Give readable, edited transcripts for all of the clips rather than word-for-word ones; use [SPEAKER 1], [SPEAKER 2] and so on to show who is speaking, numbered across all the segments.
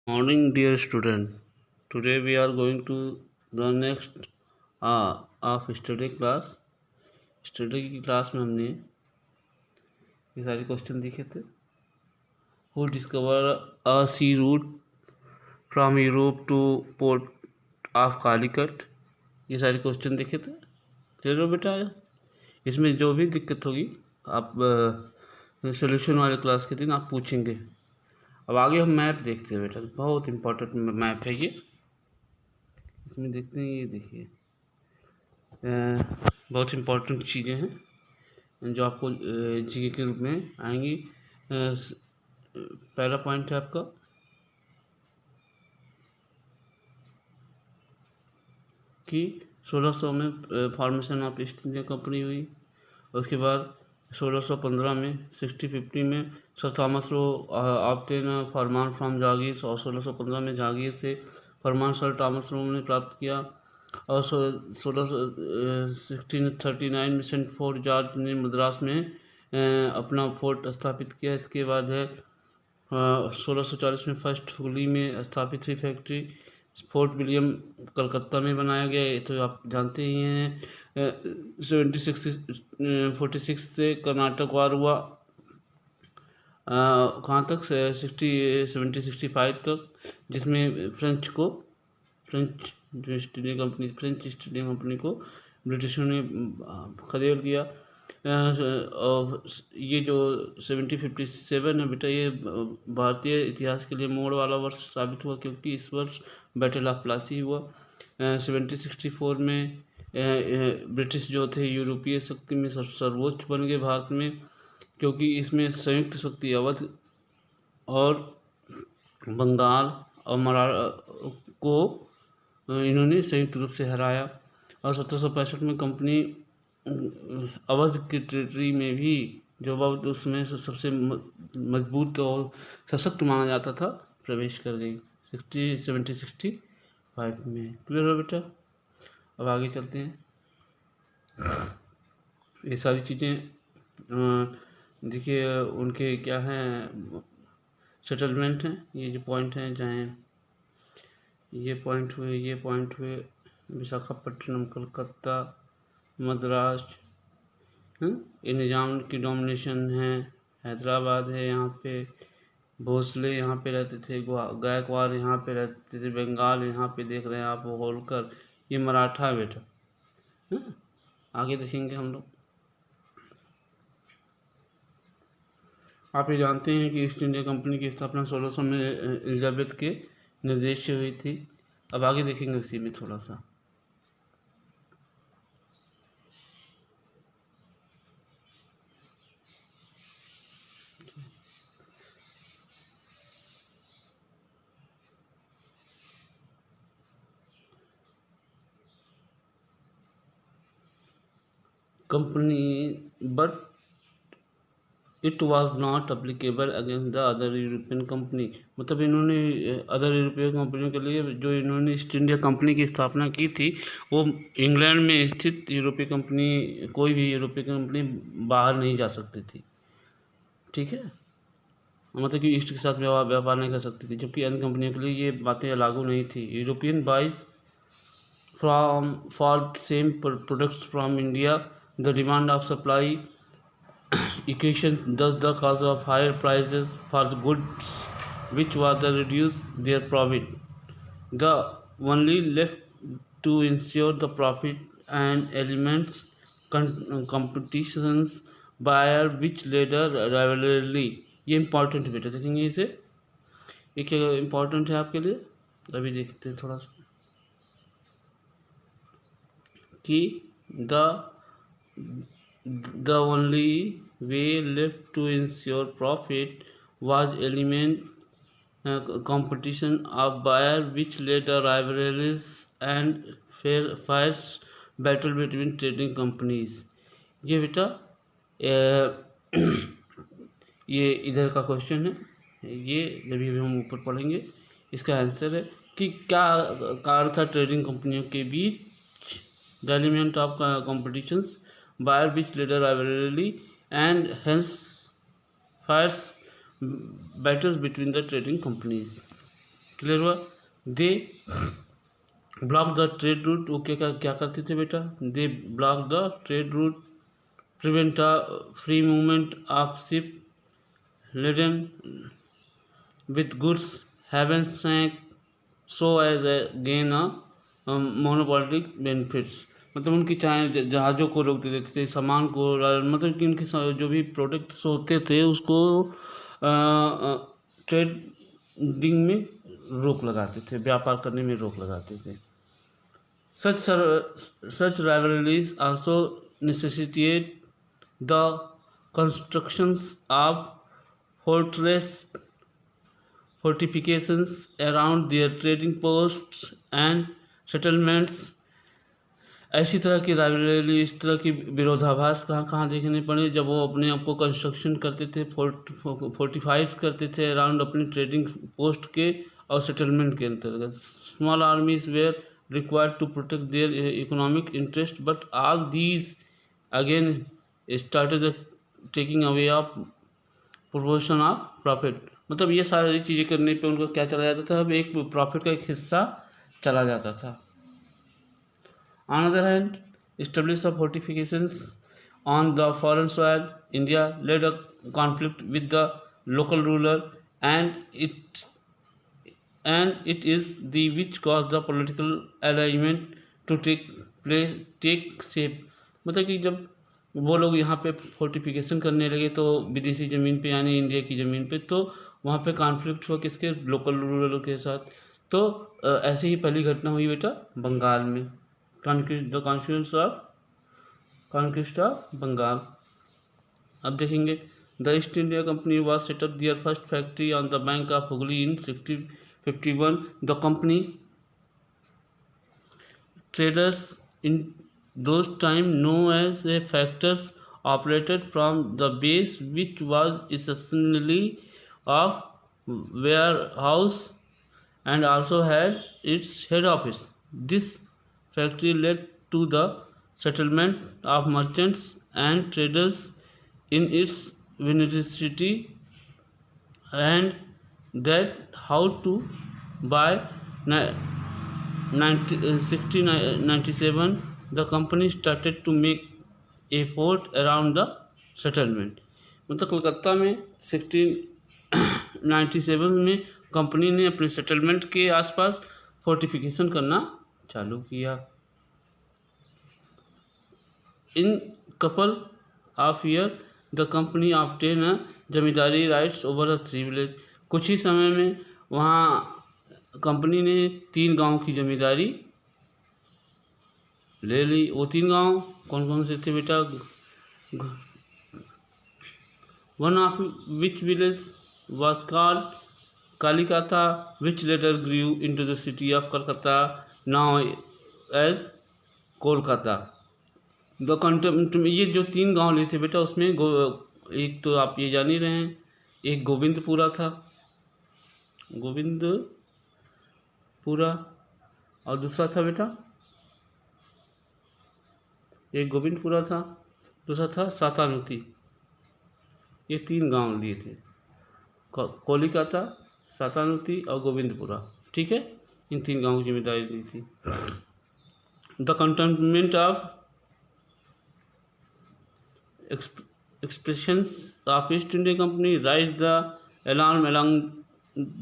[SPEAKER 1] Morning, dear student. Today we are going to the next of study class. Study की class में हमने ये सारे क्वेश्चन देखे थे. Who discovered a sea route from Europe to port of Calicut? ये सारे क्वेश्चन देखे थे. चलो बेटा, इसमें जो भी दिक्कत होगी आप सोल्यूशन वाले क्लास के दिन आप पूछेंगे. अब आगे हम मैप देखते हैं बेटा. बहुत इम्पोर्टेंट मैप है ये. इसमें देखते हैं, ये देखिए बहुत इम्पोर्टेंट चीज़ें हैं जो आपको जीके के रूप में आएंगी. पहला पॉइंट है आपका कि 1600 में formation of East India company हुई. उसके बाद 1615 में 1650 में सर थॉमस लो ऑब्टेन फरमान फ्रॉम जागीर, और 1615 में जागीर से फरमान सर थॉमस लो ने प्राप्त किया. और 1639 में सेंट फोर्ट जॉर्ज ने मद्रास में अपना फोर्ट स्थापित किया. इसके बाद है 1640 में फर्स्ट हुगली में स्थापित हुई फैक्ट्री. फोर्ट विलियम कलकत्ता में बनाया गया, ये तो आप जानते ही हैं. 1746 से कर्नाटक वार हुआ. कहाँ तक? 1765 तक, जिसमें फ्रेंच जो east India company, French east India company को ब्रिटिशों ने खदेड़ दिया. और ये जो 1757 है बेटा, ये भारतीय इतिहास के लिए मोड़ वाला वर्ष साबित हुआ, क्योंकि इस वर्ष बैटल ऑफ प्लासी हुआ. 1764 में ब्रिटिश जो थे यूरोपीय शक्ति में सर्वोच्च बन गए भारत में, क्योंकि इसमें संयुक्त शक्ति अवध और बंगाल और मराठा को इन्होंने संयुक्त रूप से हराया. और 1765 में कंपनी अवध की टेरिटरी में भी, जो अवध उसमें सबसे मजबूत और सशक्त माना जाता था, प्रवेश कर गई 1765 में. क्लियर हो बेटा? अब आगे चलते हैं. ये सारी चीज़ें देखिए उनके क्या हैं, सेटलमेंट हैं. ये जो पॉइंट हैं, चाहे ये पॉइंट हुए विशाखापट्टनम, कलकत्ता, मद्रास, ये निज़ाम की डोमिनेशन है. हैदराबाद है, यहाँ पे भोसले यहाँ पे रहते थे, गायकवाड़ यहाँ पे रहते थे, बंगाल यहाँ पे देख रहे हैं आप, होलकर, ये मराठा बेटा. आगे देखेंगे हम लोग. आप ये जानते हैं कि ईस्ट इंडिया कंपनी की स्थापना 1600 में एलिजाबेथ के निर्देश से हुई थी. अब आगे देखेंगे उसी में थोड़ा सा. Company but it was not applicable against the other European company. मतलब इन्होंने अदर यूरोपियन कंपनियों के लिए, जो इन्होंने ईस्ट इंडिया कंपनी की स्थापना की थी, वो इंग्लैंड में स्थित यूरोपीय कंपनी, कोई भी यूरोपीय कंपनी बाहर नहीं जा सकती थी. ठीक है, मतलब कि ईस्ट के साथ व्यापार नहीं कर सकती थी, जबकि अन्य कंपनियों के लिए ये बातें लागू नहीं थी. European buys from for same products from India, the demand of supply equation, thus the cause of higher prices for the goods, which was to reduce their profit. The only left to ensure the profit and elements competitions buyer which later rivalry. ये important है बेटा, देखेंगे इसे. ये क्या important है आपके लिए, अभी देखते हैं थोड़ा सा. कि the only way left to ensure profit was eliminate competition of buyer, which led to rivalries and fierce battle between trading companies. ये बेटा ये इधर का क्वेश्चन है. ये जब भी हम ऊपर पढ़ेंगे, इसका आंसर है कि क्या कारण था ट्रेडिंग कंपनियों के बीच. The element of competitions buyer which later rivalry and hence fierce battles between the trading companies. Clear हुआ। They block the trade route, वो क्या करते थे बेटा, they block the trade route, prevent a free movement of ship laden with goods having sank so as a gain a monopolistic benefits। मतलब उनकी चाहे जहाज़ों को रोक देते थे, सामान को, मतलब कि उनके जो भी प्रोडक्ट्स होते थे उसको ट्रेडिंग में रोक लगाते थे, व्यापार करने में रोक लगाते थे। Such rivalries also necessitate the constructions of fortifications around their trading posts and settlements। ऐसी तरह की राइवलरी, इस तरह की विरोधाभास कहाँ कहाँ देखने पड़े, जब वो अपने आप को कंस्ट्रक्शन करते थे, फोर्टिफाइड करते थे अराउंड अपने ट्रेडिंग पोस्ट के और सेटलमेंट के अंतर्गत। Small armies were required to protect their economic interest but all these again started taking away of proportion of profit. मतलब ये सारी चीज़ें करने पे उनको क्या चला जाता था, अब एक प्रॉफिट का एक हिस्सा चला जाता था। On other hand establish of fortifications on the foreign soil, India led a conflict with the local ruler and it is the which cause the political alignment to take shape. मतलब कि जब वो लोग यहाँ पे फोर्टिफिकेशन करने लगे तो विदेशी ज़मीन पे यानी इंडिया की ज़मीन पे, तो वहाँ पे कॉन्फ्लिक्ट हुआ किसके, लोकल रूलर के साथ। तो ऐसे ही पहली घटना हुई बेटा बंगाल में, कॉन्क्विस्ट ऑफ बंगाल। अब देखेंगे the East India Company was set up their first factory on the bank of Hooghly in 1651। The company traders in those time known as a factors operated from the base which was essentially of warehouse and also had its head office. This factory led to the settlement of merchants and traders in its vicinity and that how to buy 1697 the company started to make effort around the settlement। मतलब कलकत्ता में 1697 में company ने अपने settlement के आसपास fortification करना चालू किया। In couple of year the company obtain zamindari rights over the 3 village. कुछ ही समय में वहाँ कंपनी ने 3 गांव की जमींदारी ले ली। वो 3 गांव कौन कौन से थे बेटा, one of which village was called Kalikata which later grew into the city of Calcutta now as Kolkata. ये जो 3 गांव लिए थे बेटा उसमें एक तो आप ये जान ही रहे हैं, एक गोविंदपुरा था, गोविंदपुरा, और दूसरा था बेटा, एक गोविंदपुरा था, दूसरा था सातानुती। ये 3 गांव लिए थे, कोलिकाता, सातानुती और गोविंदपुरा। ठीक है, इन 3 गांवों की जिम्मेदारी ली थी। The containment of expressions of East India Company raised the alarm along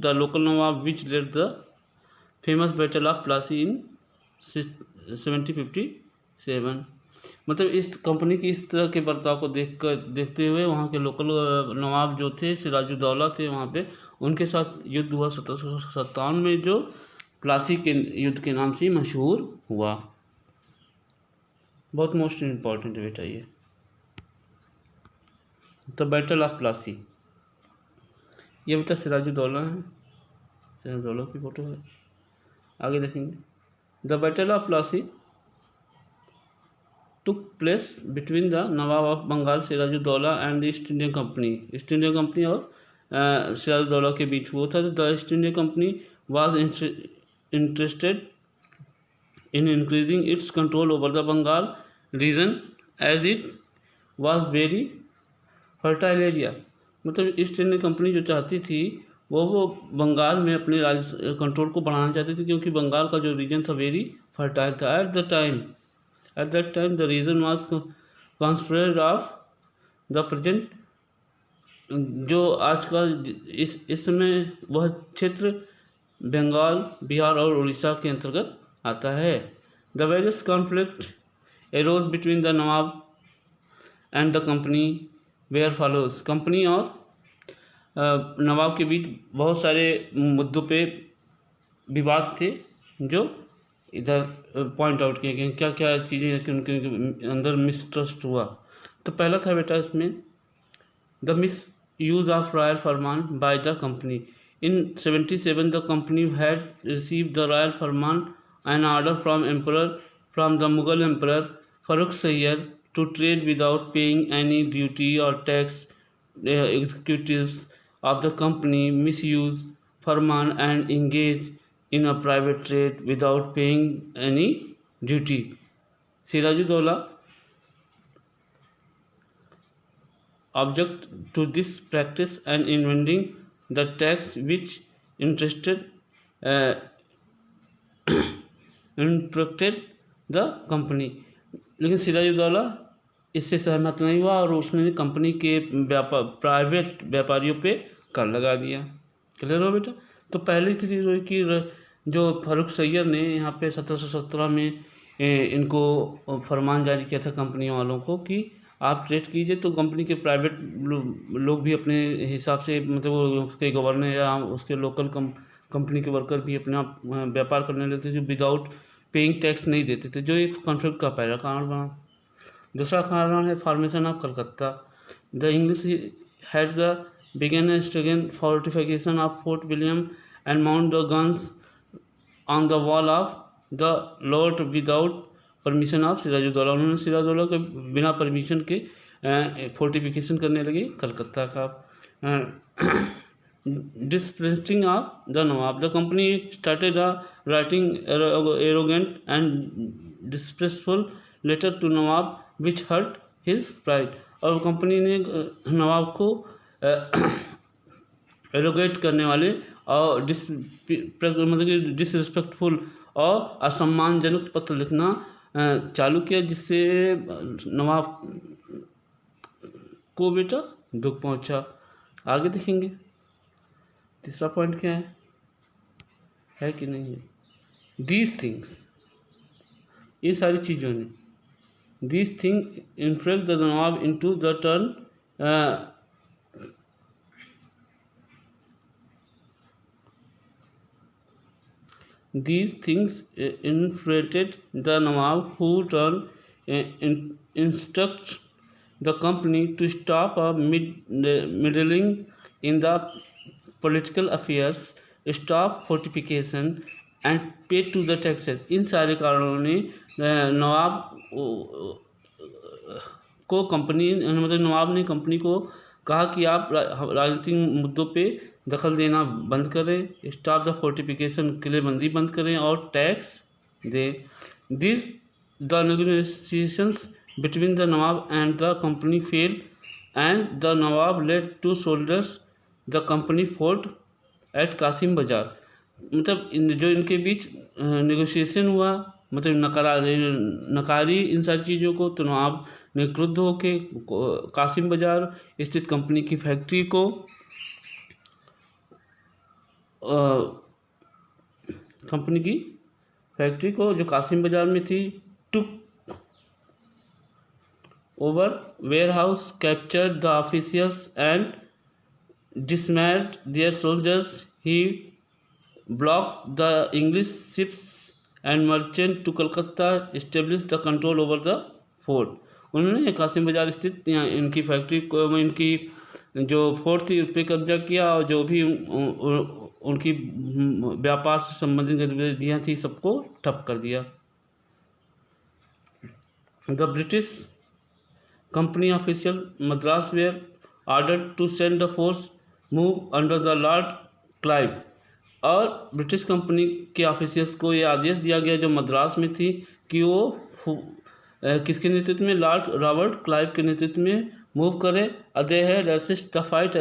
[SPEAKER 1] the local Nawab, which led the famous Battle of Plassey in 1757। मतलब इस कंपनी की इस तरह के बर्ताव को देखते हुए वहाँ के लोकल नवाब जो थे, सिराजुद्दौला थे, वहाँ पे उनके साथ युद्ध हुआ 1757 में, जो प्लासी के युद्ध के नाम से मशहूर हुआ। बहुत मोस्ट इम्पॉर्टेंट है बेटा ये, द बैटल ऑफ प्लासी। ये बेटा सिराजुद्दौला है, सिराजुद्दौला की फ़ोटो है। आगे देखेंगे, the battle of Plassey took place between the nawab of Bengal Siraj-ud-Daulah and the East India Company. East India Company और सिराजुद्दौला के बीच हुआ था। The East India Company was interested in increasing its control over the Bengal region as it was very fertile area. मतलब ईस्ट India कंपनी जो चाहती थी वो बंगाल में अपने राज्य कंट्रोल को बढ़ाना चाहते थे, क्योंकि बंगाल का जो रीजन था वेरी फर्टाइल था at that time the region was conspirate of the present. जो आज का इस समय वह क्षेत्र बंगाल, बिहार और उड़ीसा के अंतर्गत आता है। The various conflict arose between the nawab and the company were follows. Company और नवाब के बीच बहुत सारे मुद्दों पे विवाद थे जो इधर पॉइंट आउट किए गए, क्या क्या चीज़ें कि उनके अंदर मिसट्रस्ट हुआ। तो पहला था बेटा इसमें the miss use of royal farman by the company. In 77 the company had received the royal farman, an order from the Mughal emperor Farrukh Sayyar to trade without paying any duty or tax. The executives of the company misused farman and engaged in a private trade without paying any duty. Sirajudaulah object to this practice and inventing the tax which interested the company. लेकिन सिराजुद्दौला इससे सहमत नहीं हुआ और उसने company के private व्यापारियों पे कर लगा दिया। क्लियर हो बेटा। तो पहली चीज़ हुई कि जो फारूक सैयद ने यहाँ पे 1717 में इनको फरमान जारी किया था कंपनी वालों को कि आप ट्रेड कीजिए। तो कंपनी के प्राइवेट लोग भी अपने हिसाब से, मतलब वो उसके गवर्नर या उसके लोकल कंपनी के वर्कर भी अपना व्यापार करने लगते थे जो विदाउट पेइंग टैक्स नहीं देते थे, जो एक कॉन्फ्लिक्ट का पहला कारण बना। दूसरा कारण है formation of Calcutta. The English had the begin strengthen fortification of fort William and mount the guns on the wall of the lord without permission of Sirajuddaulah. उन्होंने सिराजुद्दौला के बिना परमिशन के फोर्टिफिकेशन करने लगे कलकत्ता का। Disrespecting of the nawab. The company started writing arrogant and disrespectful letter to nawab which hurt his pride. और company ने नवाब को एरोगेट करने वाले और मतलब कि डिसरिस्पेक्टफुल और असम्मानजनक पत्र लिखना चालू किया, जिससे नवाब को बेटा दुख पहुंचा। आगे देखेंगे तीसरा पॉइंट क्या है कि नहीं है। दीज थिंग्स, ये सारी चीज़ों ने, these thing influence the Nawab into the turn These things infuriated the Nawab, who instructed the company to stop meddling in the political affairs, stop fortification and pay to the taxes। इन सारे कारणों ने नवाब को company, मतलब नवाब ने company को कहा कि आप राजनीतिक मुद्दों पे दखल देना बंद करें, स्टॉप द फोर्टिफिकेशन, किलेबंदी बंद करें और टैक्स दें। This the negotiations between the nawab and the company fail and the nawab led to soldiers the company fort at Kasimbazar. मतलब जो इनके बीच नेगोशिएशन हुआ, मतलब नकारी इन सारी चीज़ों को, तो नवाब ने क्रुद्ध होकर कासिम बाजार स्थित कंपनी की फैक्ट्री को जो कासिम बाजार में थी, took over warehouse, captured the officials and disarmed their soldiers. He block the English ships and merchant to Calcutta, establish the control over the fort. उन्होंने कासिम बाजार स्थित इनकी फैक्ट्री को, इनकी जो फोर्ट थी उस पर कब्जा किया और जो भी उनकी व्यापार से संबंधित गतिविधियाँ थी सबको ठप कर दिया। The British company official Madras were ordered to send the force move under the Lord Clive. और ब्रिटिश कंपनी के ऑफिशियल्स को ये आदेश दिया गया जो मद्रास में थी कि वो किसके नेतृत्व में, लॉर्ड रॉबर्ट क्लाइव के नेतृत्व में मूव करे। They had assist the fight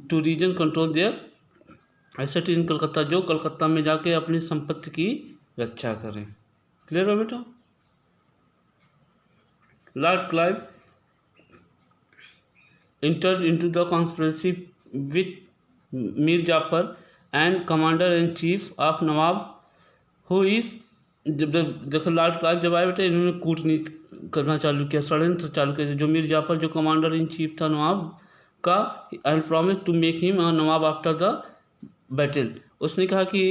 [SPEAKER 1] to regain control their asset in Calcutta, जो कलकत्ता में जाके अपनी संपत्ति की रक्षा करें। क्लियर हो बेटा? Lord Clive entered into the conspiracy with Mir Jafar and commander-in-chief of Nawab, who is जब देखो लॉर्ड क्लाइव जब आए बेटे, इन्होंने कूटनीति करना चालू किया, षड्यंत्र चालू किया। जो मीर जाफर जो कमांडर इन चीफ था नवाब का, and promise to make him nawab after the battle, उसने कहा कि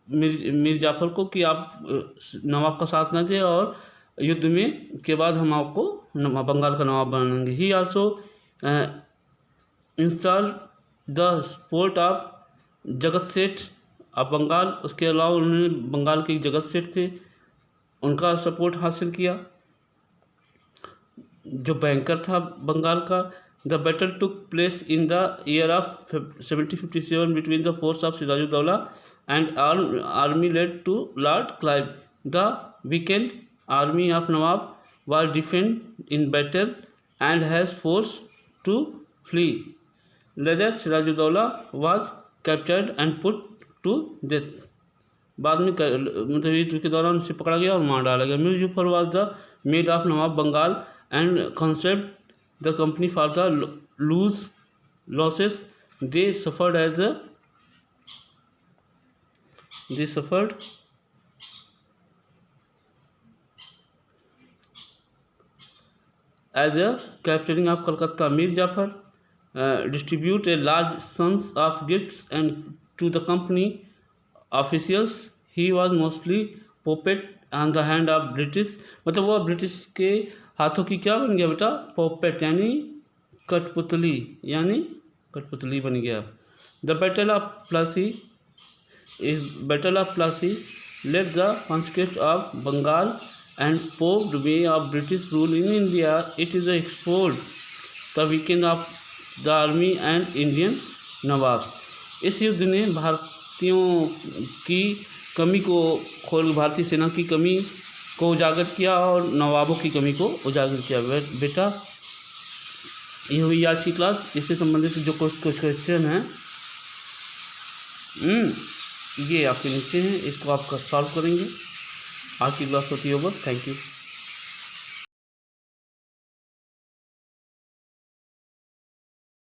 [SPEAKER 1] मीर जाफर को कि आप नवाब का साथ न दें और युद्ध में के बाद हम आपको बंगाल का नवाब बनाएंगे। ही also install the support of जगत सेठ ऑफ बंगाल, उसके अलावा उन्होंने बंगाल के जगत सेठ थे, उनका सपोर्ट हासिल किया, जो बैंकर था बंगाल का। The battle took place in the year of 1757 between the force of Siraj-ud-Daulah and army led to Lord Clive. The weakened army of nawab was defeated in battle and has forced to flee. Later, Sirajuddaulah was captured and put to death. बाद में मतलब युद्ध के दौरान उसे पकड़ा गया और मार डाला गया। Mir Jafar was the mate of Nawab Bengal and concept the company for the losses they suffered as a capturing of Calcutta. Mir Jafar distribute a large sums of gifts and to the company officials. He was mostly puppet on the hand of British, मतलब वो British के हाथों की क्या बन गया बेटा? पॉपेट यानी कठपुतली बन गया। The battle of Plassey led the conquest of Bengal and paved way of British rule in India. It is exposed the weekend of the army and Indian नवाब। इस युद्ध ने भारतीयों की कमी को भारतीय सेना की कमी को उजागर किया और नवाबों की कमी को उजागर किया। बेटा ये हुई आज की क्लास। इससे संबंधित जो कुछ क्वेश्चन हैं ये आपके नीचे हैं, इसको आपका सॉल्व करेंगे। आज की क्लास होती है ओवर। Thank you.